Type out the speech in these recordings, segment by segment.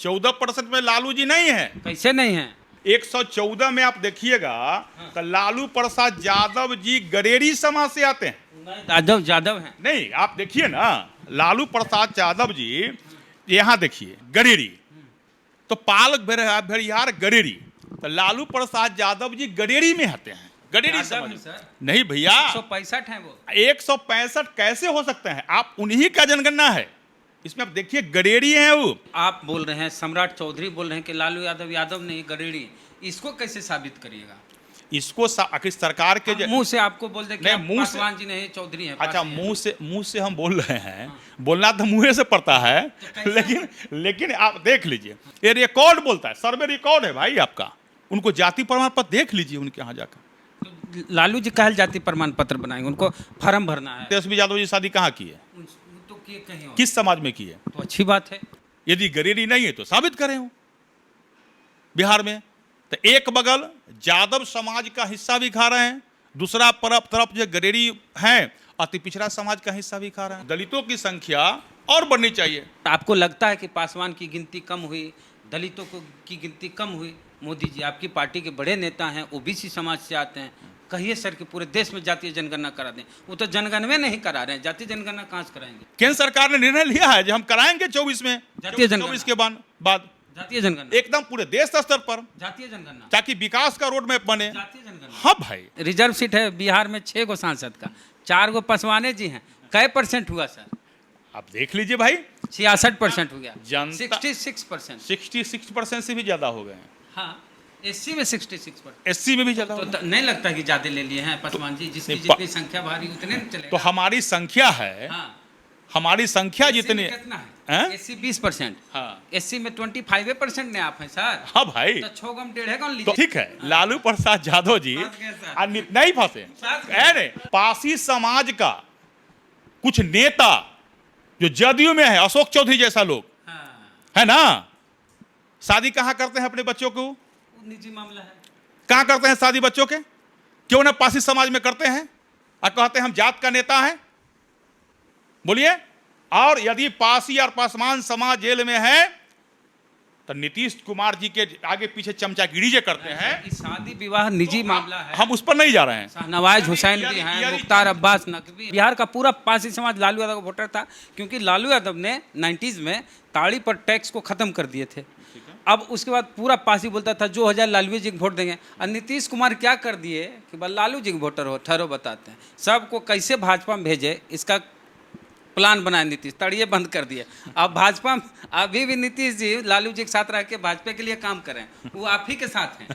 14% में लालू जी नहीं है। कैसे नहीं है? 114 में आप देखिएगा तो लालू प्रसाद यादव जी गडेरी समाज से आते हैं। यादव हैं। नहीं, आप देखिए ना, लालू प्रसाद यादव जी यहाँ देखिए गडेरी, तो पाल भेड़ियार गडेरी, तो लालू प्रसाद यादव जी गडेरी में आते हैं। गडेरी समाज सर नहीं भैया, 165 है वो। 165 कैसे हो सकते हैं? आप उन्हीं का जनगणना है, इसमें आप देखिए गडेरी है वो। आप बोल रहे हैं, सम्राट चौधरी बोल रहे हैं कि लालू यादव यादव नहीं गडेरी, इसको कैसे साबित करिएगा? इसको आखिर सरकार के मुंह से आपको बोल दे कि मुंह से, पासवान जी नहीं चौधरी हैं। अच्छा, मुंह से हम बोल रहे हैं, बोलना तो मुंह से पड़ता है, लेकिन आप देख लीजिए, ये रिकॉर्ड बोलता है, सर्वे रिकॉर्ड है भाई आपका। उनको जाति प्रमाण पत्र देख लीजिए उनके यहाँ जाकर। तो लालू जी कहल जाति प्रमाण पत्र बनाएंगे, उनको फॉर्म भरना है। तेजस्वी यादव जी शादी कहाँ की है? तो कहीं किस समाज में की है? तो अच्छी बात है। यदि गरीबी नहीं है तो साबित करें हो बिहार में। तो एक बगल यादव समाज का हिस्सा भी खा रहे हैं, दूसरा तरफ जो गडेरी हैं अति पिछड़ा समाज का हिस्सा भी खा रहे हैं। दलितों की संख्या और बढ़नी चाहिए। आपको लगता है कि पासवान की गिनती कम हुई, दलितों की गिनती कम हुई? मोदी जी आपकी पार्टी के बड़े नेता हैं, ओबीसी समाज से आते हैं, कहिए सर कि पूरे देश में जातीय जनगणना करा दें। वो तो जनगणना नहीं करा रहे हैं, जातीय जनगणना कहाँ से कराएंगे? केंद्र सरकार ने निर्णय लिया है जो हम कराएंगे 24 में, जातीय जनगणना 24 के बाद जातीय जनगणना एकदम पूरे देश स्तर पर, जातीय जनगणना, ताकि विकास का रोड मैप बने। जातीय जनगणना। हाँ भाई, रिजर्व सीट है बिहार में 6 गो सांसद का, 4 गो पासवाने जी हैं। कै % हुआ सर? आप देख लीजिए भाई, 66% हो गया। जनता 66% से भी ज्यादा हो गए हैं। हाँ, एससी में 66%। एससी में भी ज्यादा तो नहीं लगता कि ज्यादा ले लिए हैं पासवान जी? जिसकी जितनी संख्या भारी उतने नहीं चलेगा। तो हमारी संख्या है, हमारी संख्या जितनी कितना है? एससी 20%। हाँ, एससी में 25% ने आप हैं सर। हाँ भाई, तो 6 गम 1.5 गम लीजिए। तो ठीक है, लालू प्रसाद यादव जी नहीं फंसे। अरे पासी समाज का कुछ नेता जो जदयू में है, अशोक चौधरी जैसा लोग, है ना, शादी कहाँ करते हैं अपने बच्चों को? निजी मामला है। कहाँ करते हैं शादी बच्चों के? क्यों ना पासी समाज में करते हैं और कहते हैं हम जात का नेता हैं? बोलिए। और यदि पासी और पासवान समाज जेल में है तो नीतीश कुमार जी के आगे पीछे चमचागिरी जो करते हैं। शादी विवाह निजी मामला है, हम उस पर नहीं जा रहे हैं। नवाज हुसैन भी हैं, मुख्तार अब्बास नकवी। बिहार का पूरा पासी समाज लालू यादव का वोटर था, क्योंकि लालू यादव ने 90s में ताड़ी पर टैक्स को खत्म कर दिए थे। अब उसके बाद पूरा पासी बोलता था जो 1000 लालू जी को वोट देंगे। और नीतीश कुमार क्या कर दिए कि बस लालू जी को वोटर हो ठहरो, बताते हैं सबको कैसे भाजपा में भेजे, इसका प्लान बनाया नीतीश, तड़िए बंद कर दिए। अब भाजपा अभी भी नीतीश जी लालू जी के साथ रह के भाजपा के लिए काम करें, वो आप ही के साथ हैं।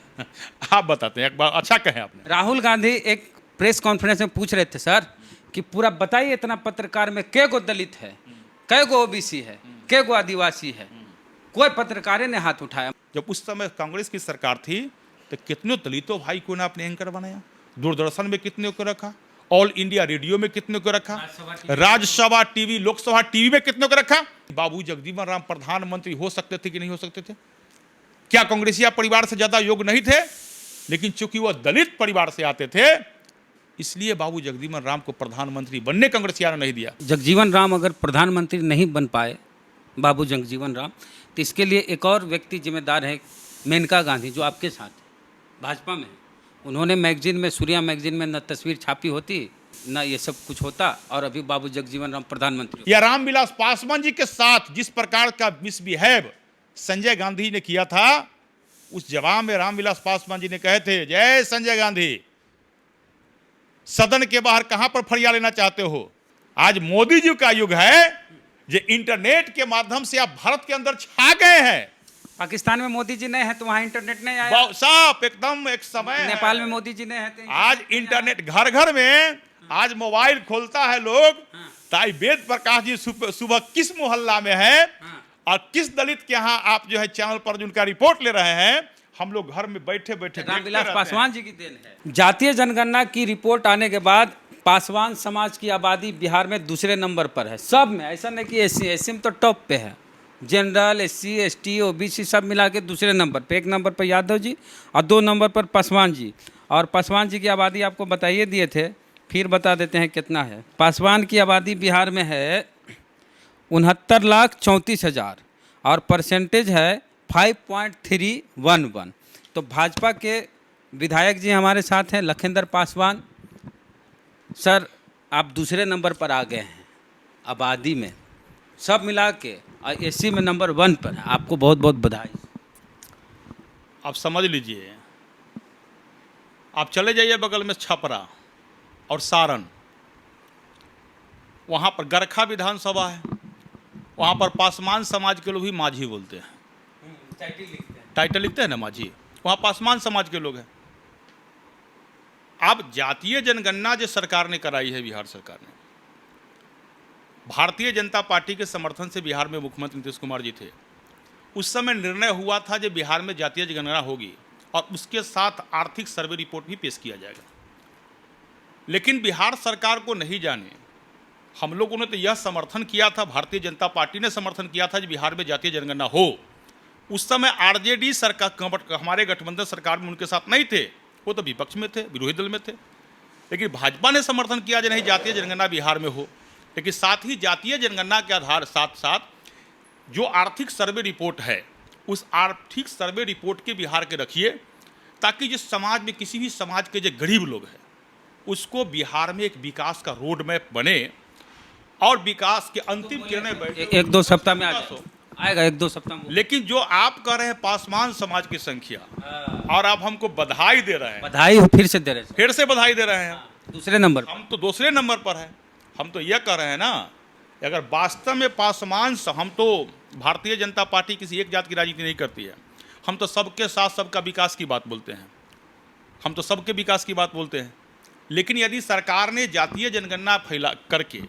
आप बताते हैं, एक बार अच्छा कहें आपने। राहुल गांधी एक प्रेस कॉन्फ्रेंस में पूछ रहे थे सर कि पूरा बताइए इतना पत्रकार में कै गो दलित है, कै गो ओबीसी है, कै गो आदिवासी है? कोई पत्रकार ने हाथ उठाया। जब उस समय कांग्रेस की सरकार थी तो कितने दलितों भाई को ना अपने एंकर बनाया, दूरदर्शन में कितने को रखा, ऑल इंडिया रेडियो में कितने को रखा, राज्यसभा टीवी, लोकसभा टीवी में कितने को रखा। बाबू जगजीवन राम प्रधानमंत्री हो सकते थे कि नहीं हो सकते थे? क्या कांग्रेसिया परिवार से ज्यादा योग्य नहीं थे? लेकिन चूंकि वह दलित परिवार से आते थे, इसलिए बाबू जगजीवन राम को प्रधानमंत्री बनने कांग्रेसिया ने नहीं दिया। जगजीवन राम अगर प्रधानमंत्री नहीं बन पाए, बाबू जगजीवन राम, तो इसके लिए एक और व्यक्ति जिम्मेदार है, मेनका गांधी, जो आपके साथ भाजपा में। उन्होंने मैगजीन में, सूर्या मैगजीन में न तस्वीर छापी होती, न ये सब कुछ होता, और अभी बाबू जगजीवन राम प्रधानमंत्री। या रामविलास पासवान जी के साथ जिस प्रकार का मिसबिहेव संजय गांधी ने किया था, उस जवाब में रामविलास पासवान जी ने कहे थे, जय संजय गांधी, सदन के बाहर कहां पर फरिया लेना चाहते हो? आज मोदी जी का युग है, जो इंटरनेट के माध्यम से आप भारत के अंदर छा गए हैं। पाकिस्तान में मोदी जी नहीं है तो वहां इंटरनेट नहीं आया। साफ एकदम एक समय नेपाल में मोदी जी नहीं है तो आज इंटरनेट घर घर में, आज मोबाइल खोलता है लोग। ताई वेद प्रकाश जी सुबह किस मोहल्ला में है और किस दलित के यहाँ आप जो है चैनल पर जो उनका रिपोर्ट ले रहे हैं, हम लोग घर में बैठे बैठे रामविलास पासवान जी की देन है। जातीय जनगणना की रिपोर्ट आने के बाद पासवान समाज की आबादी बिहार में दूसरे नंबर पर है, सब में। ऐसा नहीं कि एससी में तो टॉप पे है, जनरल, एससी, एसटी, ओबीसी सब मिला के दूसरे नंबर पे। 1 नंबर पर यादव जी और 2 नंबर पर पासवान जी। और पासवान जी की आबादी आपको बताइए दिए थे, फिर बता देते हैं कितना है। पासवान की आबादी बिहार में है 69,34,000 और परसेंटेज है 5.311। तो भाजपा के विधायक जी हमारे साथ हैं, लखिंदर पासवान सर। आप दूसरे नंबर पर आ गए हैं आबादी में, सब मिला के, और एससी में नंबर 1 पर है। आपको बहुत बहुत बधाई। आप समझ लीजिए, आप चले जाइए बगल में छपरा और सारण, वहाँ पर गरखा विधानसभा है, वहाँ पर पासवान समाज के लोग ही माझी बोलते हैं, टाइटल लिखते हैं ना माझी, वहाँ पासवान समाज के लोग हैं। अब जातीय जनगणना जो सरकार ने कराई है, बिहार सरकार ने, भारतीय जनता पार्टी के समर्थन से बिहार में मुख्यमंत्री नीतीश कुमार जी थे, उस समय निर्णय हुआ था जो बिहार में जातीय जनगणना होगी और उसके साथ आर्थिक सर्वे रिपोर्ट भी पेश किया जाएगा। लेकिन बिहार सरकार को नहीं जाने, हम लोगों ने तो यह समर्थन किया था, भारतीय जनता पार्टी ने समर्थन किया था कि बिहार में जातीय जनगणना हो। उस समय आरजेडी सरकार, हमारे गठबंधन सरकार में उनके साथ नहीं थे, वो तो विपक्ष में थे, विरोधी दल में थे। लेकिन भाजपा ने समर्थन किया जो नहीं, जातीय जनगणना बिहार में हो। लेकिन साथ ही जातीय जनगणना के आधार साथ साथ जो आर्थिक सर्वे रिपोर्ट है, उस आर्थिक सर्वे रिपोर्ट के बिहार के रखिए, ताकि जिस समाज में, किसी भी समाज के जो गरीब लोग हैं, उसको बिहार में एक विकास का रोड मैप बने और विकास के अंतिम किरणें बैठे। 1-2 सप्ताह में आएगा 1-2 सप्ताह में। लेकिन जो आप कह रहे हैं पासवान समाज की संख्या, और आप हमको बधाई दे रहे हैं, बधाई फिर से दे रहे हैं, फिर से बधाई दे रहे हैं। दूसरे नंबर, हम तो दूसरे नंबर पर हैं। हम तो यह कह रहे हैं ना, अगर वास्तव में पासवान, हम तो भारतीय जनता पार्टी किसी एक जात की राजनीति नहीं करती है, हम तो सबके साथ सबका विकास की बात बोलते हैं, हम तो सबके विकास की बात बोलते हैं। लेकिन यदि सरकार ने जातीय जनगणना फैला करके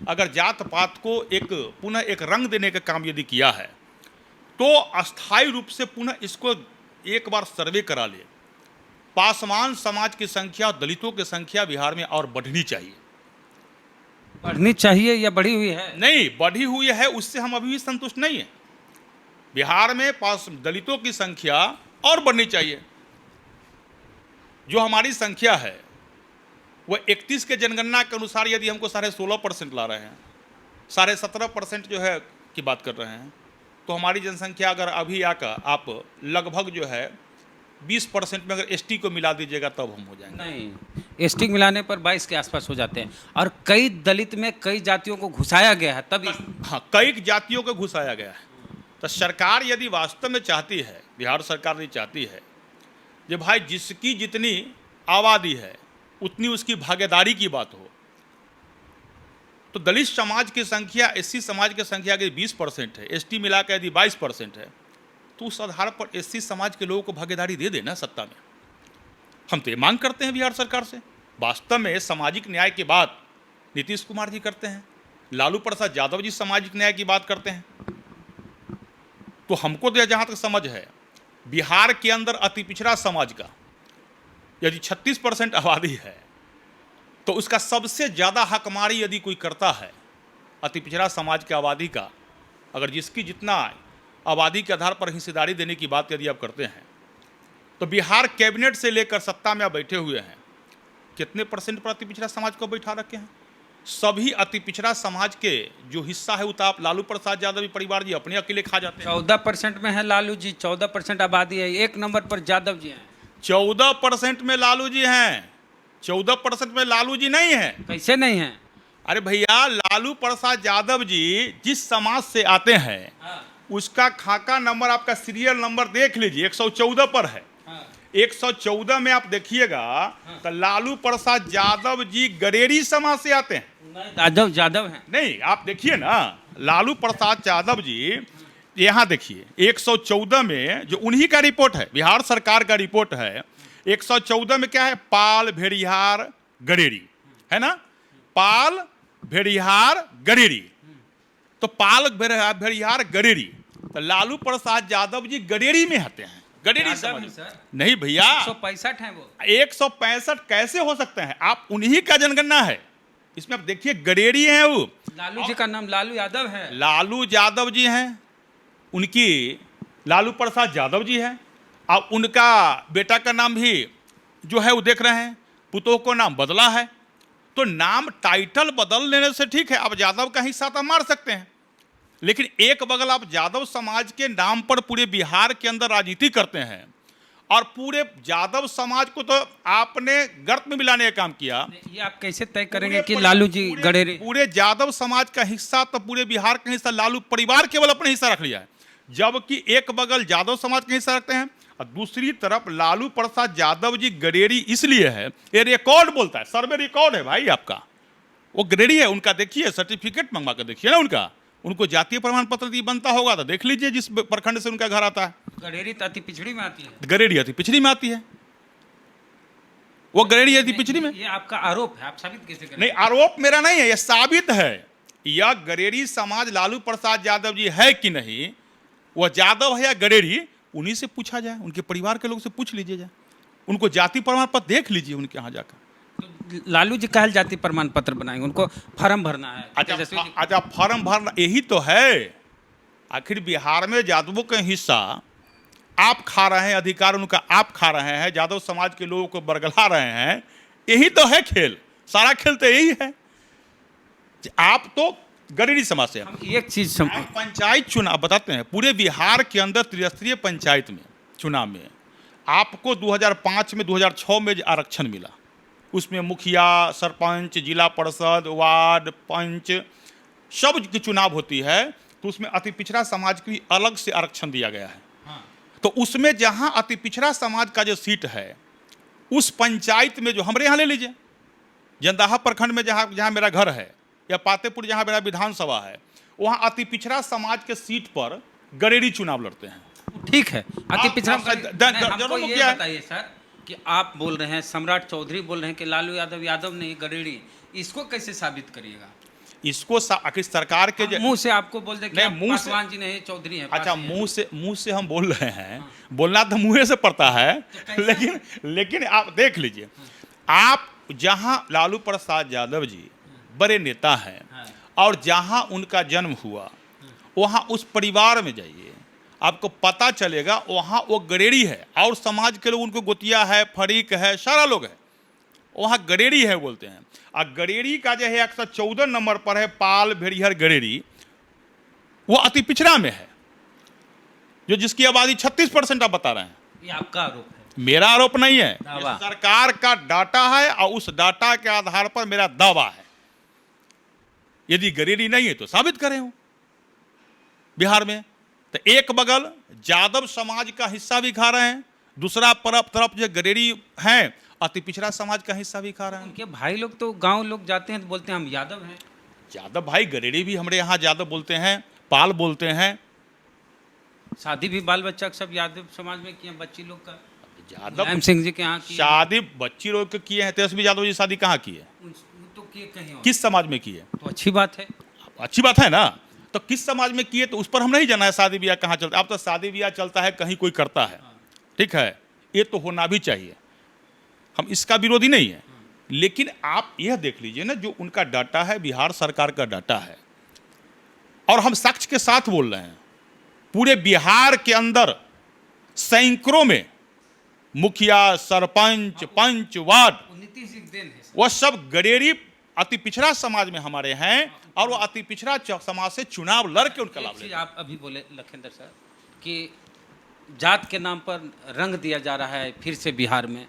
अगर जात पात को पुनः एक रंग देने का काम यदि किया है, तो अस्थायी रूप से पुनः इसको एक बार सर्वे करा ले। पासवान समाज की संख्या, दलितों की संख्या बिहार में और बढ़नी चाहिए। बढ़नी चाहिए या बढ़ी हुई है? नहीं, बढ़ी हुई है, उससे हम अभी भी संतुष्ट नहीं है। बिहार में दलितों की संख्या और बढ़नी चाहिए। जो हमारी संख्या है वह 31 के जनगणना के अनुसार यदि हमको 16.5% ला रहे हैं, 17.5% जो है की बात कर रहे हैं, तो हमारी जनसंख्या अगर अभी आकर आप लगभग जो है 20% में अगर एसटी को मिला दीजिएगा तब हम हो जाएंगे। नहीं, एसटी मिलाने पर 22 के आसपास हो जाते हैं, और कई दलित में कई जातियों को घुसाया गया है तभी। हाँ, कई जातियों को घुसाया गया है। तो सरकार यदि वास्तव में चाहती है, बिहार सरकार नहीं चाहती है कि भाई जिसकी जितनी आबादी है उतनी उसकी भागीदारी की बात हो, तो दलित समाज की संख्या, एससी समाज की संख्या यदि 20% है, एसटी मिला कर यदि 22% है, तो उस आधार पर एससी समाज के लोगों को भागीदारी दे देना सत्ता में। हम तो ये मांग करते हैं बिहार सरकार से। वास्तव में सामाजिक न्याय की बात नीतीश कुमार जी करते हैं, लालू प्रसाद यादव जी सामाजिक न्याय की बात करते हैं। तो हमको तो जहाँ तक समझ है, बिहार के अंदर अति पिछड़ा समाज का यदि 36% आबादी है, तो उसका सबसे ज़्यादा हकमारी यदि कोई करता है अति पिछड़ा समाज के आबादी का, अगर जिसकी जितना आबादी के आधार पर हिस्सेदारी देने की बात यदि आप करते हैं, तो बिहार कैबिनेट से लेकर सत्ता में आप बैठे हुए हैं, कितने % पर अति पिछड़ा समाज को बैठा रखे हैं? सभी अति पिछड़ा समाज के जो हिस्सा है, उतना आप लालू प्रसाद यादव परिवार जी अपने अकेले खा जाते हैं। 14% में है लालू जी, 14% आबादी है। 1 नंबर पर यादव जी हैं। 14% में लालू जी हैं, 14% में लालू जी नहीं है। कैसे नहीं है? अरे भैया, लालू प्रसाद यादव जी जिस समाज से आते हैं, उसका खाका नंबर, आपका सीरियल नंबर देख लीजिए, 114 पर है। 114 में आप देखिएगा तो लालू प्रसाद यादव जी गडेरी समाज से आते हैं। यादव हैं। नहीं, आप देखिए ना, लालू प्रसाद यादव जी, यहाँ देखिए 114 में जो उन्हीं का रिपोर्ट है, बिहार सरकार का रिपोर्ट है, 114 में क्या है? पाल, भेड़िहार, गडेरी, है ना? पाल, भेड़िहार, गडेरी। तो पाल, भेड़िहार, गडेरी, तो लालू प्रसाद यादव जी गडेरी में आते हैं। गडेरी समझ नहीं भैया, 165 है वो। 165 कैसे हो सकते हैं? आप उन्हीं का जनगणना है, इसमें आप देखिए गडेरी है वो। लालू जी का नाम लालू यादव है। लालू यादव जी हैं, उनकी लालू प्रसाद यादव जी हैं, अब उनका बेटा का नाम भी जो है वो देख रहे हैं, पुतोह को नाम बदला है। तो नाम टाइटल बदल लेने से ठीक है, अब यादव का हिस्सा तो मार सकते हैं, लेकिन एक बगल आप यादव समाज के नाम पर पूरे बिहार के अंदर राजनीति करते हैं और पूरे यादव समाज को तो आपने गर्त में मिलाने का काम किया। ये आप कैसे तय करेंगे कि लालू जी गडेरी? पूरे यादव समाज का हिस्सा तो पूरे बिहार का हिस्सा लालू परिवार केवल अपने हिस्सा रख लिया है, जबकि एक बगल यादव समाज का हिस्सा रखते हैं और दूसरी तरफ लालू प्रसाद यादव जी गडेरी इसलिए है, ये रिकॉर्ड बोलता है, सर्वे रिकॉर्ड है भाई आपका, वो गडेरी है। उनका देखिए सर्टिफिकेट मंगवा कर देखिए ना उनका, उनको जातीय प्रमाण पत्र बनता होगा तो देख लीजिए जिस प्रखंड से उनका घर आता है। गडेरी तो अति पिछड़ी में आती है। गडेरी अति पिछड़ी में आती है, वो गडेरी अति पिछड़ी में। ये आपका आरोप है, आप साबित कैसे करेंगे? नहीं, आरोप मेरा नहीं है, यह साबित है। यह गडेरी समाज लालू प्रसाद यादव जी है कि नहीं, वह यादव है या गडेरी, उन्हीं से पूछा जाए, उनके परिवार के लोग से पूछ लीजिए जाए, उनको जाति प्रमाण पत्र देख लीजिए उनके यहाँ जाकर। तो लालू जी कहल जाति प्रमाण पत्र बनाएंगे, उनको फॉर्म भरना है। अच्छा फॉर्म भरना, यही तो है। आखिर बिहार में यादवों का हिस्सा आप खा रहे हैं, अधिकार उनका आप खा रहे हैं, यादव समाज के लोगों को बरगला रहे हैं, यही तो है खेल, सारा खेल तो यही है। आप तो गरीबी समाज से एक चीज पंचायत चुनाव बताते हैं, पूरे बिहार के अंदर त्रिस्तरीय पंचायत में चुनाव में आपको 2005 में 2006 में आरक्षण मिला, उसमें मुखिया, सरपंच, जिला परिषद, वार्ड, पंच सब की चुनाव होती है, तो उसमें अति पिछड़ा समाज की अलग से आरक्षण दिया गया है। हाँ। तो उसमें जहां अति पिछड़ा समाज का जो सीट है, उस पंचायत में जो हमारे यहाँ ले लीजिए, जंदाहा प्रखंड में जहां मेरा घर है, या पातेपुर जहां मेरा विधानसभा है, वहां अति पिछड़ा समाज के सीट पर गडेरी चुनाव लड़ते हैं। ठीक है, अति पिछड़ा हमको ये बताइए सर कि आप बोल रहे हैं, सम्राट चौधरी बोल रहे हैं कि लालू यादव यादव नहीं गडेरी, इसको कैसे साबित करिएगा? इसको आखिर सरकार के मुंह से आपको बोल दे कि मुंह से पासवान जी नहीं चौधरी हैं। अच्छा, मुंह से हम बोल रहे हैं, बोलना तो मुंह से पड़ता है, लेकिन आप देख लीजिए, आप जहां लालू प्रसाद यादव जी बड़े नेता हैं और जहां उनका जन्म हुआ, वहां उस परिवार में जाइए, आपको पता चलेगा वहां वो गडेरी है, और समाज के लोग उनको गोतिया है, फरीक है, सारा लोग है, वहां गडेरी है बोलते हैं। और गडेरी का जो है 114 नंबर पर है पाल भेड़िहर गडेरी, वो अति पिछड़ा में है, जो जिसकी आबादी 36% आप बता रहे हैं। ये आपका आरोप है, मेरा आरोप नहीं है, सरकार का डाटा है और उस डाटा के आधार पर मेरा दावा है। यदि गडेरी नहीं है तो साबित करें हो बिहार में। तो एक बगल यादव समाज का हिस्सा भी खा रहे हैं, दूसरा तरफ जो गडेरी हैं अति पिछड़ा समाज का हिस्सा भी खा रहे हैं। उनके भाई लोग तो गांव लोग जाते हैं तो बोलते हैं हम यादव हैं। यादव भाई गडेरी भी हमारे यहाँ यादव बोलते हैं, पाल बोलते हैं। शादी भी बाल बच्चा सब यादव समाज में किए, बच्ची लोग का यादव सिंह जी के यहाँ शादी बच्ची लोग के किए हैं। तेजस्वी यादव जी शादी कहाँ की है, तो किए कहीं और। किस समाज में की है? तो अच्छी बात है, अच्छी बात है ना। तो किस समाज में किए तो उस पर हम नहीं जाना है शादी ब्याह कहाँ चलता है। अब तो शादी ब्याह चलता है कहीं कोई करता है, ठीक है, ये तो होना भी चाहिए, हम इसका विरोधी नहीं है। लेकिन आप यह देख लीजिए ना, जो उनका डाटा है बिहार सरकार का डाटा है, और हम साक्ष्य के साथ बोल रहे हैं, पूरे बिहार के अंदर सैकड़ों में मुखिया, सरपंच, पंच, वार्ड, वह सब गडेरी अति पिछड़ा समाज में हमारे हैं, और वो अति पिछड़ा समाज से चुनाव लड़ के उनका लाभ लेते हैं। आप अभी बोले लखेंद्र सर कि जात के नाम पर रंग दिया जा रहा है फिर से बिहार में,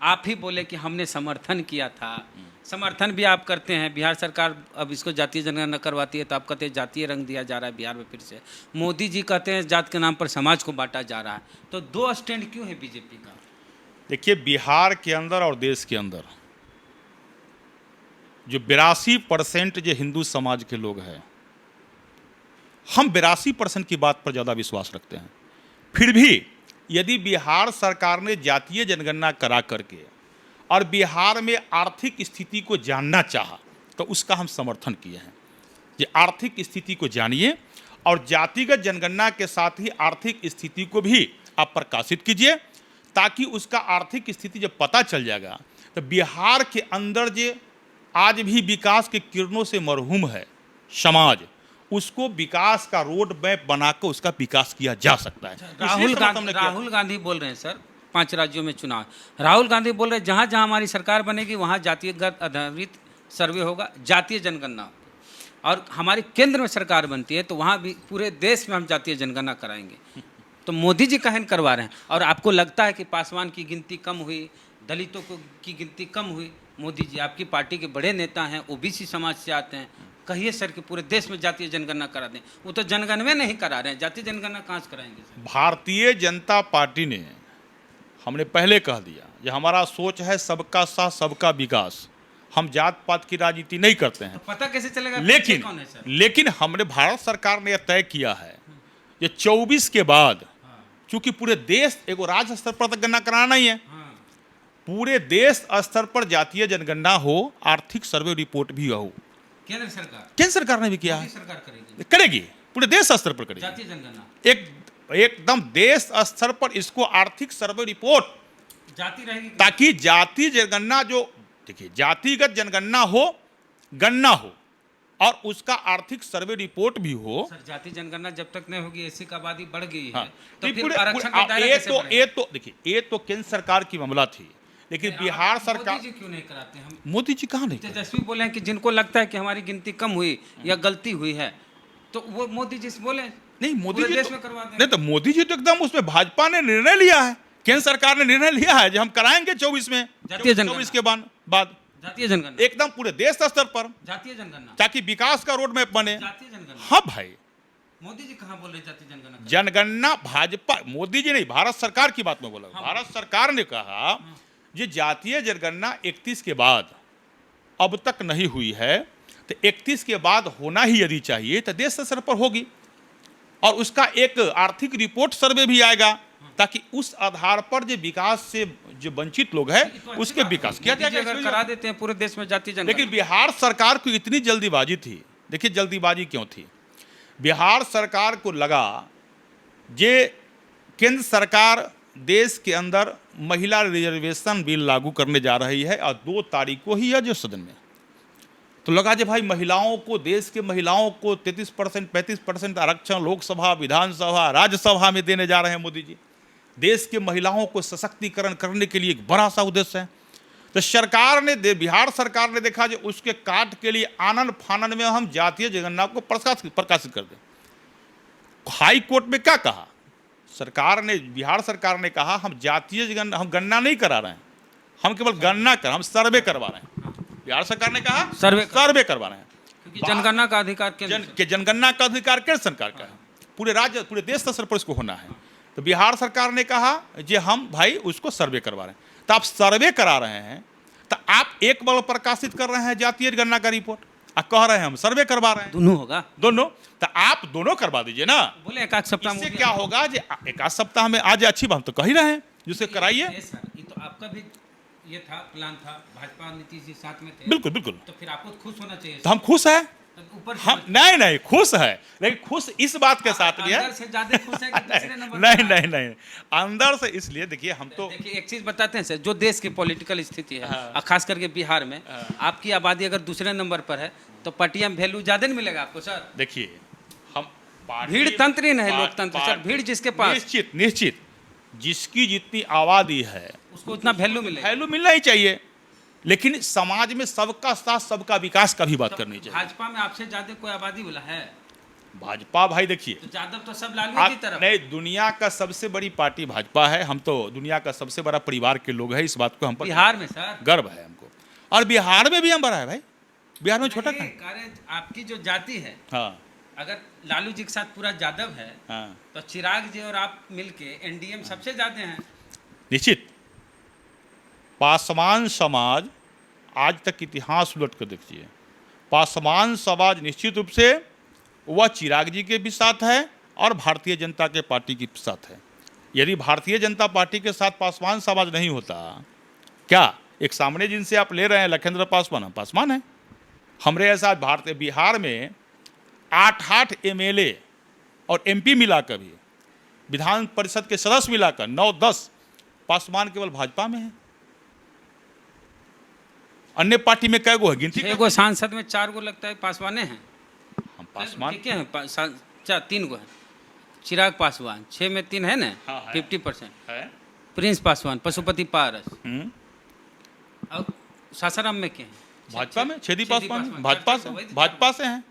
आप ही बोले कि हमने समर्थन किया था, समर्थन भी आप करते हैं। बिहार सरकार अब इसको जातीय जनगणना करवाती है तो आप कहते हैं जातीय रंग दिया जा रहा है बिहार में फिर से। मोदी जी कहते हैं जात के नाम पर समाज को बांटा जा रहा है, तो दो स्टैंड क्यों है बीजेपी का? देखिए, बिहार के अंदर और देश के अंदर जो 82% जो हिंदू समाज के लोग हैं, हम 82% की बात पर ज़्यादा विश्वास रखते हैं। फिर भी यदि बिहार सरकार ने जातीय जनगणना करा करके और बिहार में आर्थिक स्थिति को जानना चाहा, तो उसका हम समर्थन किए हैं। ये आर्थिक स्थिति को जानिए और जातिगत जनगणना के साथ ही आर्थिक स्थिति को भी आप प्रकाशित कीजिए, ताकि उसका आर्थिक स्थिति जब पता चल जाएगा तो बिहार के अंदर जो आज भी विकास के किरणों से मरहूम है समाज, उसको विकास का रोड मैप बनाकर उसका विकास किया जा सकता है। राहुल गांधी बोल रहे हैं सर, 5 राज्यों में चुनाव, राहुल गांधी बोल रहे हैं जहां जहां हमारी सरकार बनेगी वहां जातीयगत आधारित सर्वे होगा, जातीय जनगणना। और हमारी केंद्र में सरकार बनती है तो वहाँ भी पूरे देश में हम जातीय जनगणना कराएंगे। तो मोदी जी कहन करवा रहे हैं। और आपको लगता है कि पासवान की गिनती कम हुई, दलितों की गिनती कम हुई? मोदी जी आपकी पार्टी के बड़े नेता हैं, ओबीसी समाज से आते हैं, कहिए सर कि पूरे देश में जातीय जनगणना करा दें। वो तो जनगणना नहीं करा रहे हैं, जातीय जनगणना कहाँ से कराएंगे सर? भारतीय जनता पार्टी ने, हमने पहले कह दिया, ये हमारा सोच है सबका साथ सबका विकास। हम जात पात की राजनीति नहीं करते हैं। तो पता कैसे चलेगा लेकिन कौन है सर? लेकिन हमने, भारत सरकार ने यह तय किया है ये 24 के बाद, चूंकि पूरे देश, एगो राज्य स्तर पर तक गणना कराना ही है, पूरे देश स्तर पर जातीय जनगणना हो, आर्थिक सर्वे रिपोर्ट भी हो। केंद्र सरकार ने भी किया है, सरकार करेगी, पूरे देश स्तर पर करेगी जातीय जनगणना, एकदम देश स्तर पर इसको आर्थिक सर्वे रिपोर्ट जाति रहेगी, ताकि जाति जनगणना, जो देखिए जातिगत जनगणना हो, गणना हो और उसका आर्थिक सर्वे रिपोर्ट भी हो। सर जाति जनगणना जब तक नहीं होगी, एसी की आबादी बढ़ गई है, हाँ, तो फिर आरक्षण का दायरा कैसे बढ़ेगा? ये तो देखिए, ये तो केंद्र सरकार की मामला थी, लेकिन बिहार सरकार, मोदी जी क्यों नहीं कराते? हम मोदी जी कहाँ नहीं? तेजस्वी बोले हैं कि जिनको लगता है कि हमारी गिनती कम हुई या गलती हुई है तो वो मोदी जी से बोले नहीं, मोदी जी देश में करवा दें। नहीं, तो मोदी जी तो एकदम उसमें भाजपा ने निर्णय लिया है, केंद्र सरकार ने निर्णय लिया है जो हम कराएंगे 24 में, जातीय जनगणना। 24 के बाद जातीय जनगणना, एकदम पूरे देश स्तर पर, जातीय जनगणना, ताकि विकास का रोड मैप बने। जातीय जनगणना। हाँ भाई, मोदी जी कहाँ बोल रहे जातीय जनगणना करें? जनगणना भाजपा, मोदी जी नहीं, भारत सरकार की बात में बोला। हाँ, भारत सरकार ने कहा ये जातीय जनगणना 31 के बाद अब तक नहीं हुई है, तो 31 के बाद होना ही यदि चाहिए तो देश स्तर पर होगी, और उसका एक आर्थिक रिपोर्ट सर्वे भी आएगा, ताकि उस आधार पर जो विकास से जो वंचित लोग हैं उसके विकास किया जाएगा। अगर करा देते हैं पूरे देश में जातीय जनगणना। लेकिन बिहार सरकार को इतनी जल्दीबाजी थी। देखिए जल्दीबाजी क्यों थी? बिहार सरकार को लगा जे केंद्र सरकार देश के अंदर महिला रिजर्वेशन बिल लागू करने जा रही है और 2 तारीख को ही है जो सदन में, तो लगा जे भाई महिलाओं को, देश के महिलाओं को 33% 35% आरक्षण लोकसभा, विधानसभा, राज्यसभा में देने जा रहे हैं मोदी जी। देश के महिलाओं को सशक्तिकरण करने के लिए एक बड़ा सा उद्देश्य है। तो सरकार ने, बिहार सरकार ने देखा जो उसके काट के लिए आनन फानन में हम जातीय जनगणना को प्रकाशित कर दें। हाई कोर्ट में क्या कहा सरकार ने? बिहार सरकार ने कहा हम जातीय जनगणना, हम गणना नहीं करा रहे हैं, हम केवल गणना कर, हम सर्वे करवा रहे हैं। बिहार सरकार ने कहा सर्वे करवा रहे हैं, क्योंकि जनगणना का अधिकार जनगणना का अधिकार केंद्र सरकार का है, पूरे राज्य, पूरे देश स्तर पर इसको होना है। तो बिहार सरकार ने कहा जे हम भाई उसको सर्वे करवा रहे हैं। तो आप सर्वे करा रहे हैं, तो आप एक बार प्रकाशित कर रहे हैं जातीय जनगणना का रिपोर्ट, और कह रहे हैं हम सर्वे करवा रहे हैं। दोनों होगा, दोनों, तो आप दोनों करवा दीजिए ना। बोले एक सप्ताह में क्या होगा? जे एक सप्ताह में आज अच्छी बात तो कह ही रहे हैं, जिससे कराइए। ये तो आपका भी ये था, प्लान था, भाजपा नीतीश जी साथ में थे। बिल्कुल बिल्कुल, तो फिर आपको खुश होना चाहिए। तो हम खुश हैं, ऊपर हम नहीं खुश है, लेकिन खुश इस बात के साथ भी है, अंदर से ज्यादा खुश है कि दूसरे नंबर नहीं अंदर से। इसलिए देखिए, हम तो देखिए एक चीज बताते हैं सर, जो देश की पॉलिटिकल स्थिति है, और खास करके बिहार में, आपकी आबादी अगर दूसरे नंबर पर है तो पार्टी में वैल्यू ज्यादा नहीं मिलेगा आपको सर। देखिए, हम भीड़ तंत्र ही नहीं, लोकतंत्र सर। भीड़ जिसके पास, निश्चित जिसकी जितनी आबादी है उसको उतना वैल्यू मिलना ही चाहिए। लेकिन समाज में सबका साथ सबका विकास का भी बात करनी चाहिए। भाजपा में आपसे ज्यादा कोई आबादी वाला है? भाजपा भाई देखिए, तो यादव तो सब लालू की तरफ नहीं, दुनिया का सबसे बड़ी पार्टी भाजपा है। हम तो दुनिया का सबसे बड़ा परिवार के लोग हैं, इस बात को हम पर बिहार में सर गर्व है हमको, और बिहार में भी हम बड़ा है भाई। बिहार में छोटा का आपकी जो जाति है, हाँ, अगर लालू जी के साथ पूरा यादव है, हाँ, तो चिराग जी और आप मिलके एनडीए में सबसे ज्यादा हैं। निश्चित। पासवान समाज आज तक इतिहास उलट कर देखिए, पासवान समाज निश्चित रूप से वह चिराग जी के भी साथ है और भारतीय जनता के पार्टी के साथ है। यदि भारतीय जनता पार्टी के साथ पासवान समाज नहीं होता, क्या एक सामने जिनसे आप ले रहे हैं लखेंद्र पासवान है, हमारे ऐसा भारतीय बिहार में 8 एमएलए और एमपी मिलाकर भी, विधान परिषद के सदस्य मिलाकर 9-10, पासवान केवल भाजपा में है। अन्य पार्टी में कै गो है? गिनती 6 गो सांसद में 4 गो लगता है पासवाने हैं। हम पासवान क्या है? 3 गो है। चिराग पासवान 6 में 3 है ना, हाँ, 50% है। प्रिंस पासवान, पशुपति पारस, और सासाराम में क्या है? भाजपा में छेदी पासवान भाजपा से हैं।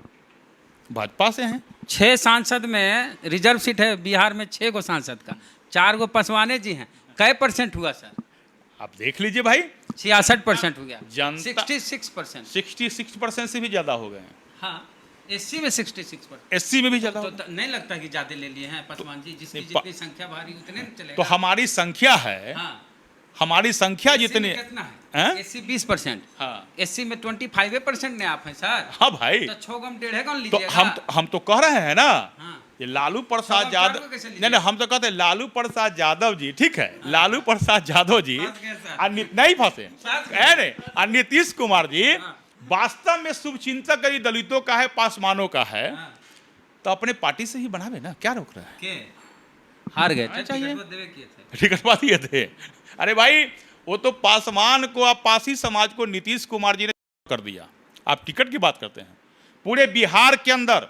भाजपा से हैं। 6 सांसद में रिजर्व सीट है बिहार में, 6 गो सांसद का, 4 गो पासवाने जी हैं। कै % हुआ सर? आप देख लीजिए भाई, 66% हो गया, जनता 66%। 66% से भी ज्यादा हो गए हैं। हाँ, एससी में 66%। एससी में भी ज्यादा तो हो गए। नहीं लगता कि ज्यादा ले लिए हैं पासवान जी? जिसकी नहीं, जितनी संख्या भारी उतने में चलेगा। तो हमारी संख्या है, हाँ, हमारी संख्या SC जितनी में कितना है? हैं? एससी 20%, हाँ एससी में 25% ने आप हैं सर। हाँ भाई, तो 6 गम 1.5 कौन तो लीजिएगा? हम तो कह रहे हैं ना, हाँ, ये लालू प्रसाद तो आप यादव, चार को कैसे लीजिए? नहीं नहीं, हम तो कहते हैं लालू प्रसाद यादव जी, ठीक है, लालू प्रसाद यादव जी फंस गए सर। नहीं फंसे, फंस गए। है नहीं, और नीतीश कुमार जी हाँ। वास्तव में शुभचिंतक यदि दलितों का है, पासवानों का है, हाँ, तो अपने पार्टी से ही बनावे ना, क्या रोक रहा है? के हार गए थे, चाहिए। टिकट देवे किए थे। टिकट बात ये थे। अरे भाई, वो तो पासवान को, आप पासी समाज को नीतीश कुमार जी ने कर दिया, आप टिकट की बात करते हैं। पूरे बिहार के अंदर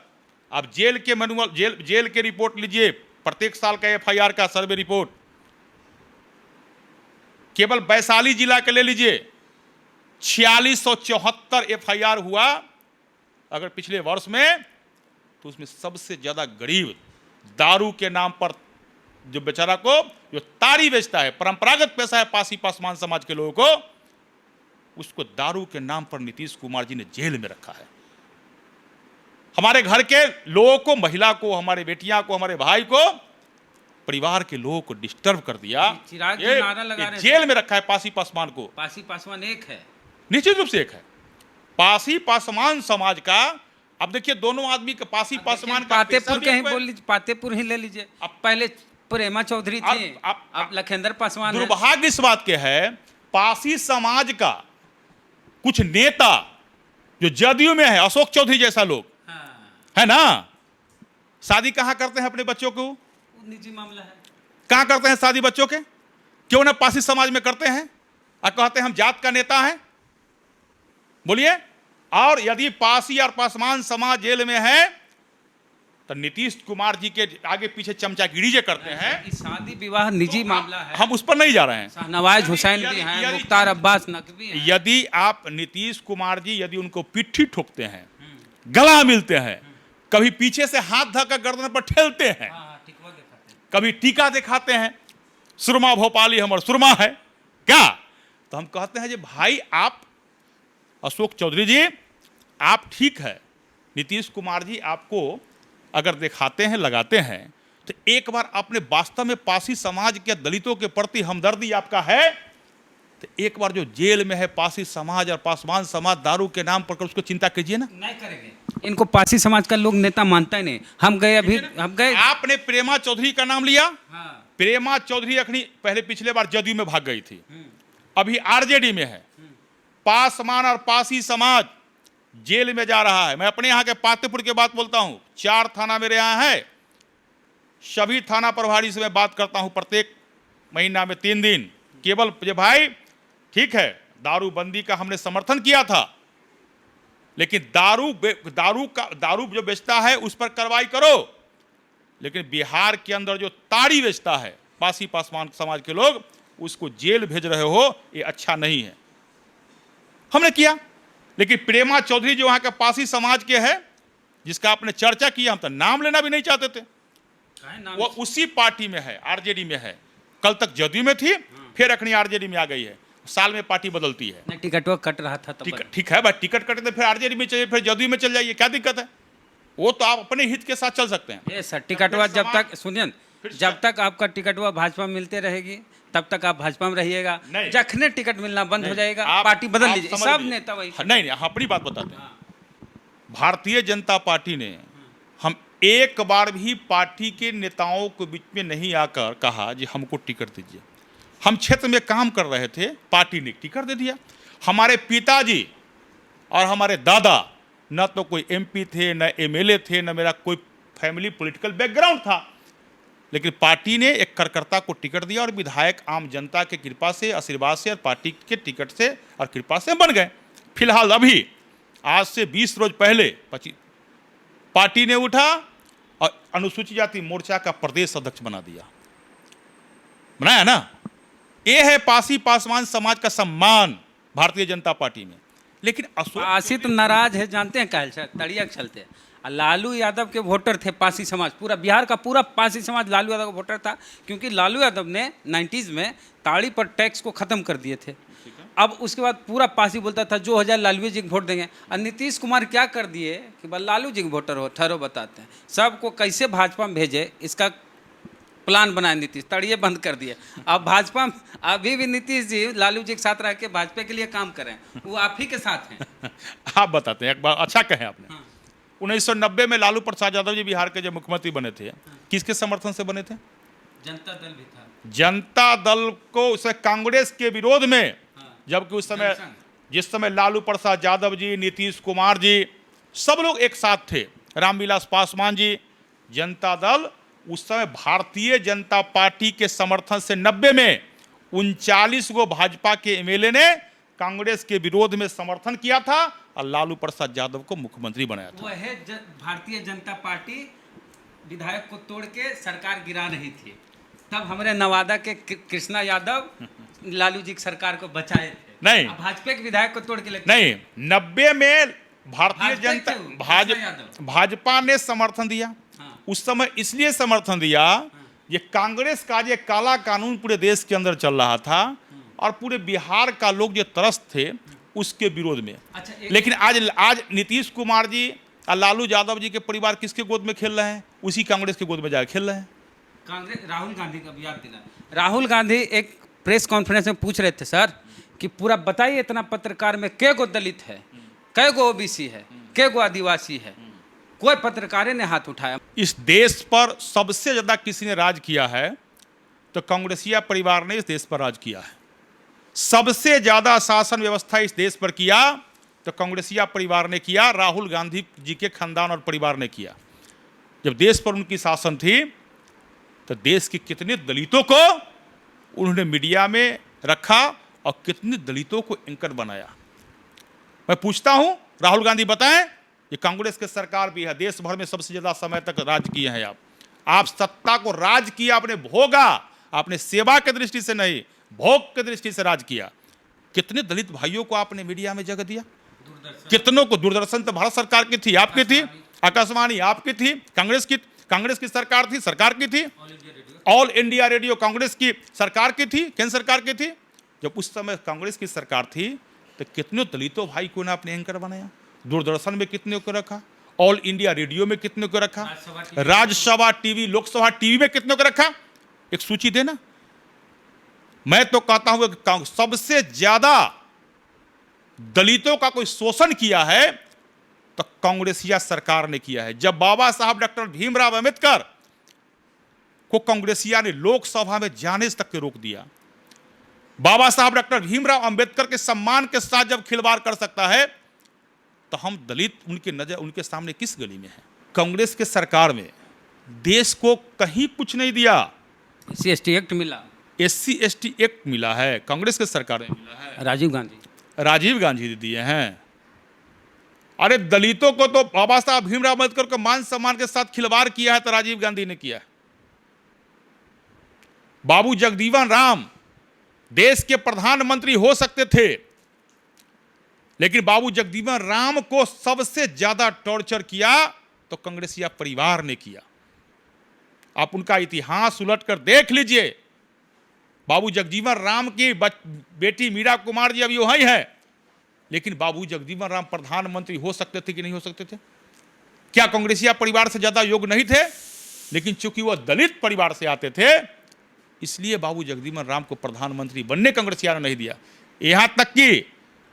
आप जेल के मैनुअल, जेल के रिपोर्ट लीजिए, प्रत्येक साल का FIR का सर्वे रिपोर्ट, केवल वैशाली जिला के ले लीजिए, 4674 FIR हुआ अगर पिछले वर्ष में, तो उसमें सबसे ज्यादा गरीब, दारू के नाम पर जो बेचारा को जो ताड़ी बेचता है, परंपरागत पैसा है पासी पासवान समाज के लोगों को, उसको दारू के नाम पर नीतीश कुमार जी ने जेल में रखा है। हमारे घर के लोगों को, महिला को, हमारे बेटियां को, हमारे भाई को, परिवार के लोगों को डिस्टर्ब कर दिया। चिराग जी ये नारा लगा रहे जेल में रखा है पासी पासवान को। पासी पासवान एक है। निश्चित रूप से एक है पासी पासवान समाज का। अब देखिए, दोनों आदमी के पासी पासवान का पातेपुर पैसा के ही भी बोल लीजिए, पातेपुर ही ले लीजिए। अब पहले प्रेमा चौधरी थे, अब लखेंद्र पासवान है। दुर्भाग्य इस बात के है, पासी समाज का कुछ नेता जो जदयू में है, अशोक चौधरी जैसा लोग, हाँ, है ना, शादी कहां करते हैं अपने बच्चों को? वो निजी मामला है। कहां करते हैं शादी बच्चों के? क्यों ना पासी समाज में करते हैं और कहते हैं हम जात का नेता हैं? बोलिए। और यदि पासी और पासवान समाज जेल में है, तो नीतीश कुमार जी के आगे पीछे चमचागिरी जो करते हैं, शादी विवाह निजी मामला है। हम उस पर नहीं जा रहे हैं। शाहनवाज हुसैन भी हैं, मुख्तार अब्बास नकवी हैं। यदि आप नीतीश कुमार जी यदि उनको पिट्ठी ठोकते हैं, गला मिलते हैं, कभी पीछे से हाथ धक्का गर्दन पर ठेलते हैं, हाँ, टिकवा दिखाते हैं। कभी टीका दिखाते हैं, सुरमा भोपाली हमर सुरमा है क्या, तो हम कहते हैं जी भाई, आप अशोक चौधरी जी, आप ठीक है, नीतीश कुमार जी आपको अगर दिखाते हैं, लगाते हैं, तो एक बार अपने वास्तव में पासी समाज के दलितों के प्रति हमदर्दी आपका है, तो एक बार जो जेल में है पासी समाज और पासवान समाज दारू के नाम पर, उसको चिंता कीजिए ना। नहीं करेंगे, इनको पासी समाज का लोग नेता मानता ही नहीं। हम गए आपने प्रेमा चौधरी का नाम लिया। हाँ, प्रेमा चौधरी अखनी पहले पिछले बार जदयू में भाग गई थी, अभी RJD में है। पासवान और पासी समाज जेल में जा रहा है। मैं अपने यहाँ के पातेपुर की बात बोलता हूँ, 4 थाना मेरे यहाँ है, सभी थाना प्रभारी से मैं बात करता हूँ प्रत्येक महीना में 3 दिन। केवल ये भाई ठीक है, दारूबंदी का हमने समर्थन किया था, लेकिन दारू जो बेचता है उस पर कार्रवाई करो, लेकिन बिहार के अंदर जो ताड़ी बेचता है पासी पासवान समाज के लोग, उसको जेल भेज रहे हो, ये अच्छा नहीं है। हमने किया, लेकिन प्रेमा चौधरी जो वहां के पासी समाज के है, जिसका आपने चर्चा किया, हम तो नाम लेना भी नहीं चाहते थे, वो उसी पार्टी में है, RJD में है। कल तक जदयू में थी, फिर अखनी RJD में आ गई है। साल में पार्टी बदलती है। नहीं, टिकटवा कट रहा था तब। ठीक है भाई, टिकट कटे तो फिर RJD में चलिए, फिर जदयू में चल जाइए, क्या दिक्कत है? वो तो आप अपने हित के साथ चल सकते हैं। ये सर, टिकटवा जब तक, सुनिए, जब तक आपका टिकटवा भाजपा मिलते रहेगी, तब तक आप भाजपा में रहिएगा। जखने टिकट मिलना बंद हो जाएगा, पार्टी बदल लीजिए। सब नेता वही। नहीं, अपनी बात बताते हैं। भारतीय जनता पार्टी ने, हम एक बार भी पार्टी के नेताओं के बीच में नहीं आकर कहा जी हमको टिकट दीजिए। हम क्षेत्र में काम कर रहे थे, पार्टी ने टिकट दे दिया। हमारे पिताजी और हमारे दादा न तो कोई MP थे, न MLA थे, न मेरा कोई फैमिली पॉलिटिकल बैकग्राउंड था, लेकिन पार्टी ने एक कार्यकर्ता को टिकट दिया और विधायक आम जनता के कृपा से, आशीर्वाद से और पार्टी के टिकट से और कृपा से बन गए। फिलहाल अभी आज से 20 रोज पहले पार्टी ने उठा और अनुसूचित जाति मोर्चा का प्रदेश अध्यक्ष बना दिया, बनाया ना। ये है पासी पासवान समाज का सम्मान भारतीय जनता पार्टी में। लेकिन पासी तो नाराज है, जानते हैं क्या, तड़िया चलते हैं। और लालू यादव के वोटर थे पासी समाज, पूरा बिहार का पूरा पासी समाज लालू यादव का वोटर था, क्योंकि लालू यादव ने 90s में ताड़ी पर टैक्स को ख़त्म कर दिए थे। अब उसके बाद पूरा पासी बोलता था जो 1000 लालू जी को वोट देंगे। और नीतीश कुमार क्या कर दिए कि बस लालू जी के वोटर हो, ठहरो बताते हैं सबको कैसे भाजपा में भेजे, इसका प्लान बनाए नीतीश, तड़िए बंद कर दिए। अब भाजपा अभी भी नीतीश जी लालू जी के साथ रह के भाजपा के लिए काम करें, वो आप ही के साथ हैं। आप बताते हैं, एक बार अच्छा कहें आपने। 1990 में लालू प्रसाद यादव जी बिहार के जब मुख्यमंत्री बने थे, किसके समर्थन से बने थे? जनता दल भी था। जनता दल को, उसे कांग्रेस के विरोध में, जबकि उस समय जिस समय लालू प्रसाद यादव जी, नीतीश कुमार जी, सब लोग एक साथ थे, रामविलास पासवान जी, जनता दल उस समय भारतीय जनता पार्टी के समर्थन से 90 में 39 गो भाजपा के एमएलए ने कांग्रेस के विरोध में समर्थन किया था और लालू प्रसाद यादव को मुख्यमंत्री बनाया था। वह भारतीय जनता पार्टी विधायक को तोड़ के सरकार गिरा रही थी, तब हमारे नवादा के कृष्णा यादव लालू जी की सरकार को बचाए थे। नहीं, भाजपा के विधायक को तोड़ के लेके नहीं, 90 में भारतीय जनता भाजपा ने समर्थन दिया। उस समय इसलिए समर्थन दिया, ये कांग्रेस का ये काला कानून पूरे देश के अंदर चल रहा था और पूरे बिहार का लोग जो त्रस्त थे उसके विरोध में। लेकिन आज नीतीश कुमार जी और लालू यादव जी के परिवार किसके गोद में खेल रहे हैं? उसी कांग्रेस के गोद में जाकर खेल रहे हैं। कांग्रेस राहुल गांधी का भी याद दिला। राहुल गांधी एक प्रेस कॉन्फ्रेंस में पूछ रहे थे, सर कि पूरा बताइए इतना पत्रकार में कै गो दलित है, कै गो ओबीसी है, कै गो आदिवासी है, कोई पत्रकार ने हाथ उठाया। इस देश पर सबसे ज्यादा किसी ने राज किया है तो कांग्रेसिया परिवार ने इस देश पर राज किया है। सबसे ज्यादा शासन व्यवस्था इस देश पर किया तो कांग्रेसिया परिवार ने किया, राहुल गांधी जी के खानदान और परिवार ने किया। जब देश पर उनकी शासन थी तो देश के कितने दलितों को उन्होंने मीडिया में रखा और कितने दलितों को एंकर बनाया। मैं पूछता हूं, राहुल गांधी बताएं, ये कांग्रेस की सरकार भी है, देश भर में सबसे ज्यादा समय तक राज किए हैं आप सत्ता को राज किया, आपने भोगा, आपने सेवा की दृष्टि से नहीं, भोग की दृष्टि से राज किया। कितने दलित भाइयों को आपने मीडिया में जगह दिया, कितनों को। दूरदर्शन तो भारत सरकार की थी, आपकी थी, आकाशवाणी आपकी थी, कांग्रेस की सरकार थी, सरकार की थी, ऑल इंडिया रेडियो कांग्रेस की सरकार की थी, केंद्र सरकार की थी। जब उस समय कांग्रेस की सरकार थी तो कितने दलितों भाई को ना अपने एंकर बनाया, दूरदर्शन में कितने को रखा, ऑल इंडिया रेडियो में कितने को रखा, राज्यसभा टीवी, लोकसभा टीवी में कितने को रखा, एक सूची देना। मैं तो कहता हूं कि सबसे ज्यादा दलितों का कोई शोषण किया है तो कांग्रेसिया सरकार ने किया है। जब बाबा साहब डॉक्टर भीमराव अंबेडकर को कांग्रेसिया ने लोकसभा में जाने तक के रोक दिया, बाबा साहब डॉक्टर भीमराव अंबेडकर के सम्मान के साथ जब खिलवाड़ कर सकता है तो हम दलित उनके नजर उनके सामने किस गली में है? कांग्रेस के सरकार में देश को कहीं कुछ नहीं दिया। SC/ST एक्ट मिला, SC/ST एक्ट मिला है, कांग्रेस के सरकार में मिला है। राजीव गांधी दिए हैं। अरे दलितों को तो बाबा साहब भीमराव अंबेडकर को मान सम्मान के साथ खिलवाड़ किया है तो राजीव गांधी ने किया है। बाबू जगजीवन राम देश के प्रधानमंत्री हो सकते थे, लेकिन बाबू जगजीवन राम को सबसे ज्यादा टॉर्चर किया तो कांग्रेसिया परिवार ने किया। आप उनका इतिहास उलटकर देख लीजिए। बाबू जगजीवन राम की बेटी मीरा कुमार जी अभी वही है, लेकिन बाबू जगजीवन राम प्रधानमंत्री हो सकते थे कि नहीं हो सकते थे? क्या कांग्रेसिया परिवार से ज्यादा योग्य नहीं थे? लेकिन चूंकि वह दलित परिवार से आते थे इसलिए बाबू जगजीवन राम को प्रधानमंत्री बनने कांग्रेसिया ने नहीं दिया। यहां तक कि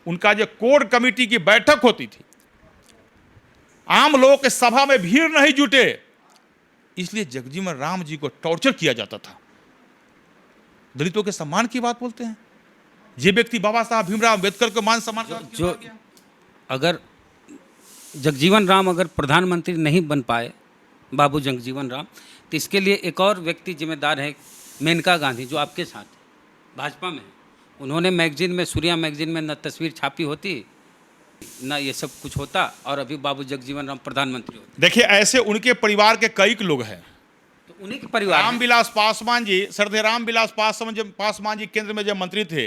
उनका जो कोर कमेटी की बैठक होती थी, आम लोगों के सभा में भीड़ नहीं जुटे, इसलिए जगजीवन राम जी को टॉर्चर किया जाता था। दलितों के सम्मान की बात बोलते हैं। ये व्यक्ति बाबा साहब भीमराव अंबेडकर को मान सम्मान जो अगर जगजीवन राम अगर प्रधानमंत्री नहीं बन पाए, बाबू जगजीवन राम, तो इसके लिए एक और व्यक्ति जिम्मेदार है, मेनका गांधी, जो आपके साथ भाजपा में। उन्होंने मैगजीन में, सूर्या मैगजीन में न तस्वीर छापी होती ना ये सब कुछ होता, और अभी बाबू जगजीवन राम प्रधानमंत्री होते। देखिए, ऐसे उनके परिवार के कई लोग हैं। तो उन्हीं के परिवार, रामविलास पासवान जी, श्रद्धेय रामविलास पासवान जी केंद्र में जब मंत्री थे,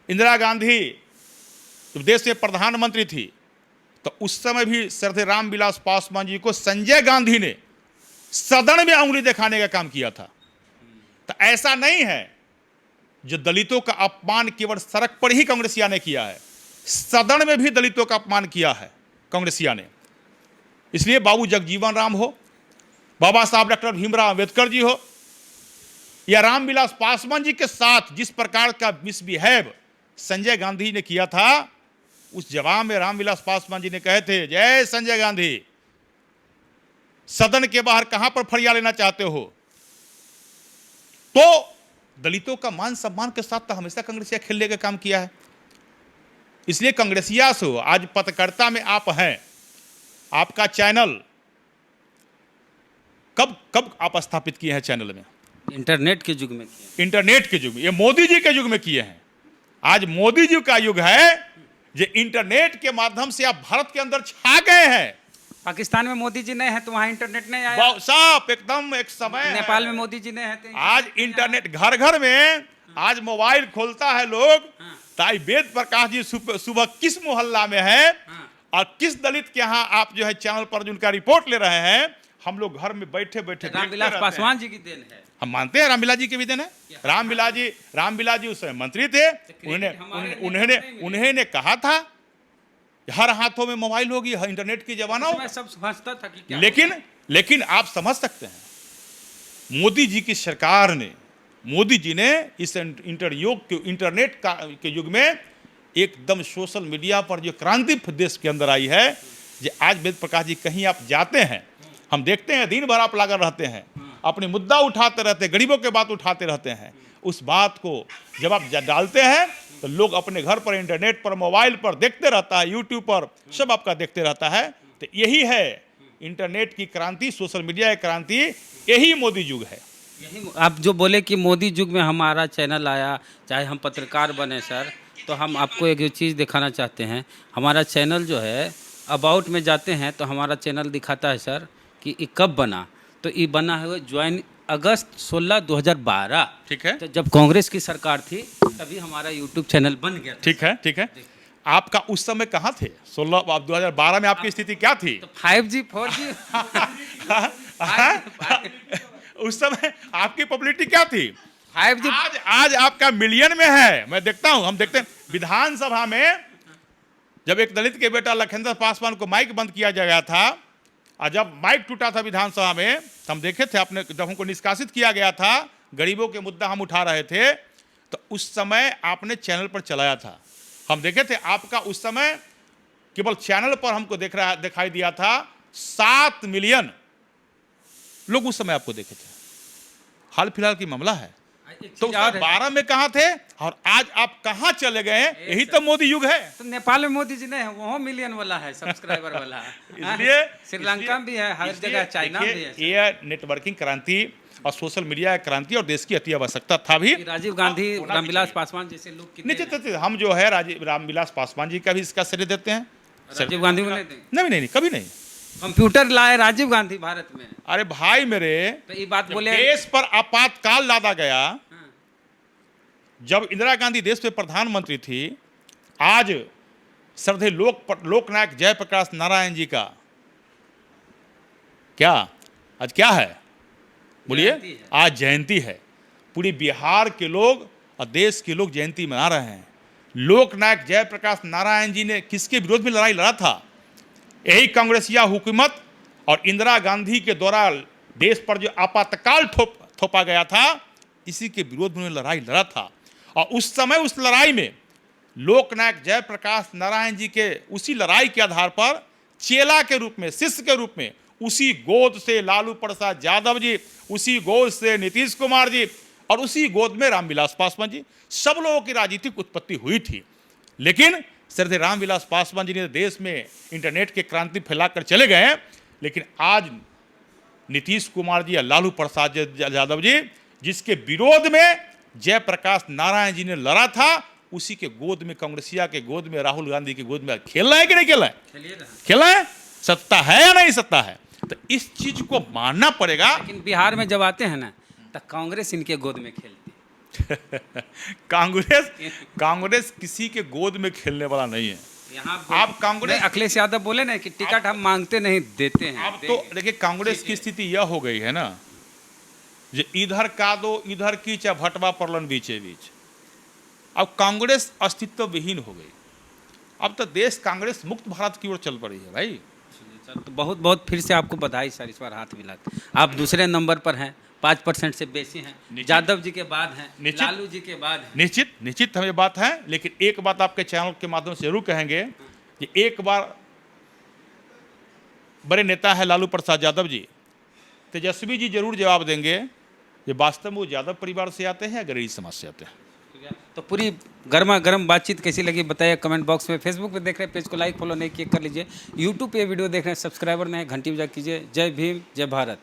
इंदिरा गांधी जब देश के प्रधानमंत्री थी तो उस समय भी श्रद्धेय रामविलास पासवान जी को संजय गांधी ने सदन में उंगली दिखाने का काम किया था। तो ऐसा नहीं है जो दलितों का अपमान केवल सड़क पर ही कांग्रेसिया ने किया है, सदन में भी दलितों का अपमान किया है कांग्रेसिया ने। इसलिए बाबू जगजीवन राम हो, बाबा साहब डॉक्टर भीमराव अंबेडकर जी हो, या रामविलास पासवान जी के साथ जिस प्रकार का मिसबिहेव संजय गांधी ने किया था, उस जवाब में रामविलास पासवान जी ने कहे थे, जय संजय गांधी, सदन के बाहर कहां पर फरिया लेना चाहते हो। तो दलितों का मान सम्मान के साथ तो हमेशा कांग्रेसिया खेलने का काम किया है। इसलिए कांग्रेसिया से आज पत्रकारिता में आप हैं, आपका चैनल कब कब आप स्थापित किए हैं चैनल में? इंटरनेट के युग में किया। इंटरनेट के युग में, ये मोदी जी के युग में किए हैं। आज मोदी जी का युग है, जो इंटरनेट के माध्यम से आप भारत के अंदर छा गए हैं। पाकिस्तान में मोदी जी नहीं है तो वहाँ इंटरनेट नहीं आया। साफ एकदम एक समय नेपाल में मोदी जी नहीं है तो आज इंटरनेट घर घर में, आज मोबाइल खोलता है लोग। ताई वेद प्रकाश जी सुबह किस मोहल्ला में है और किस दलित के यहाँ आप जो है चैनल पर जो उनका रिपोर्ट ले रहे हैं, हम लोग घर में बैठे बैठे रामविलास पासवान जी की देन है। हम मानते हैं रामविलास जी के भी देन है। रामविलास जी उस समय मंत्री थे। उन्होंने कहा था हर हाथों में मोबाइल होगी, इंटरनेट की जमाना हो। सब समझता था कि क्या लेकिन आप समझ सकते हैं, मोदी जी की सरकार ने, मोदी जी ने इस इंटरनेट के युग में एकदम सोशल मीडिया पर जो क्रांति देश के अंदर आई है, जो आज वेद प्रकाश जी कहीं आप जाते हैं, हम देखते हैं दिन भर आप लगे रहते हैं, अपने मुद्दा उठाते रहते हैं, गरीबों के बात उठाते रहते हैं। उस बात को जब आप डालते हैं तो लोग अपने घर पर, इंटरनेट पर, मोबाइल पर देखते रहता है, यूट्यूब पर सब आपका देखते रहता है। तो यही है इंटरनेट की क्रांति, सोशल मीडिया की क्रांति, यही मोदी युग है। यही आप जो बोले कि मोदी युग में हमारा चैनल आया, चाहे हम पत्रकार बने सर, तो हम आपको एक चीज़ दिखाना चाहते हैं। हमारा चैनल जो है, अबाउट में जाते हैं तो हमारा चैनल दिखाता है सर कि ये कब बना। तो ये बना है ज्वाइन अगस्त 16, 2012। ठीक है। तो जब कांग्रेस की सरकार थी तभी हमारा यूट्यूब चैनल बन गया। ठीक है। आपका उस समय कहाँ थे? 2012 में आपकी स्थिति क्या थी? तो 5G 4G उस समय आपकी पॉपुलैरिटी क्या थी? 5G। आज आपका मिलियन में है। मैं देखता हूँ, हम देखते हैं विधानसभा में जब एक दलित के बेटा लखनदर पासवान को माइक बंद किया गया था, और जब माइक टूटा था विधानसभा में, तो हम देखे थे, आपने जब हमको निष्कासित किया गया था, गरीबों के मुद्दा हम उठा रहे थे, तो उस समय आपने चैनल पर चलाया था। हम देखे थे आपका उस समय केवल चैनल पर हमको दिखाई दिया था 7 मिलियन लोग उस समय आपको देखे थे। हाल फिलहाल की मामला है। तो 12 में कहाँ थे और आज आप कहाँ चले गए? यही तो मोदी युग है। तो नेपाल में मोदी जी नहीं है, वहाँ मिलियन वाला है, सब्सक्राइबर वाला है। इसलिए श्रीलंका भी है, हर जगह चाइना भी है। ये नेटवर्किंग क्रांति और सोशल मीडिया क्रांति और देश की अति आवश्यकता था भी। राजीव गांधी, रामविलास पासवान जैसे लोग कितने, हम जो है रामविलास पासवान जी का भी इसका श्रेय देते हैं। राजीव गांधी को नहीं, कभी नहीं। कंप्यूटर लाए राजीव गांधी भारत में। अरे भाई मेरे, तो ये बात बोले, देश पर आपातकाल लादा गया जब इंदिरा गांधी देश में प्रधानमंत्री थी। आज श्रद्धेय लोकनायक जयप्रकाश नारायण जी का आज क्या है? बोलिए। आज जयंती है। पूरी बिहार के लोग और देश के लोग जयंती मना रहे हैं। लोकनायक जयप्रकाश नारायण जी ने किसके विरोध में लड़ाई लड़ा था? यही कांग्रेसिया हुकूमत और इंदिरा गांधी के द्वारा देश पर जो आपातकाल थोपा गया था, इसी के विरोध में लड़ाई लड़ा था। और उस समय उस लड़ाई में लोकनायक जयप्रकाश नारायण जी के उसी लड़ाई के आधार पर चेला के रूप में, शिष्य के रूप में, उसी गोद से लालू प्रसाद यादव जी, उसी गोद से नीतीश कुमार जी और उसी गोद में रामविलास पासवान जी, सब लोगों की राजनीतिक उत्पत्ति हुई थी। लेकिन श्रद्धेय रामविलास पासवान जी ने देश में इंटरनेट की क्रांति फैलाकर चले गए। लेकिन आज नीतीश कुमार जी या लालू प्रसाद यादव जी, जिसके विरोध में जयप्रकाश नारायण जी ने लड़ा था, उसी के गोद में, कांग्रेसिया के गोद में, राहुल गांधी के गोद में खेल रहा है कि नहीं खेल रहा है? खेल रहा है। सत्ता है या नहीं सत्ता है? तो इस चीज को मानना पड़ेगा। लेकिन बिहार में जब आते हैं ना, तो कांग्रेस इनके गोद में खेलती है। कांग्रेस किसी के गोद में खेलने वाला नहीं है। यहाँ आप कांग्रेस अखिलेश यादव बोले ना कि टिकट हम मांगते नहीं देते हैं। अब तो देखिए कांग्रेस की स्थिति यह हो गई है ना, जो इधर का दो इधर की चाहे भटवा पड़लन बीचे बीच। अब कांग्रेस अस्तित्व विहीन हो गई। अब तो देश कांग्रेस मुक्त भारत की ओर चल पड़ी है भाई। तो बहुत बहुत फिर से आपको बधाई सर, इस बार हाथ मिला। आप दूसरे नंबर पर हैं, 5% से बेसी हैं, यादव जी के बाद हैं, लालू जी के बाद हैं। निश्चित निश्चित हमें बात है, लेकिन एक बात आपके चैनल के माध्यम से जरूर कहेंगे कि एक बार बड़े नेता है लालू प्रसाद यादव जी, तेजस्वी जी जरूर जवाब देंगे कि वास्तव में वो यादव परिवार से आते हैं या गरीब समाज से आते हैं। तो पूरी गर्मा गर्म बातचीत कैसी लगी बताइए कमेंट बॉक्स में। फेसबुक पे देख रहे हैं पेज को लाइक फॉलो नहीं किए कर लीजिए, यूट्यूब पे वीडियो देख रहे हैं सब्सक्राइबर नहीं घंटी बजा कीजिए। जय भीम, जय भारत।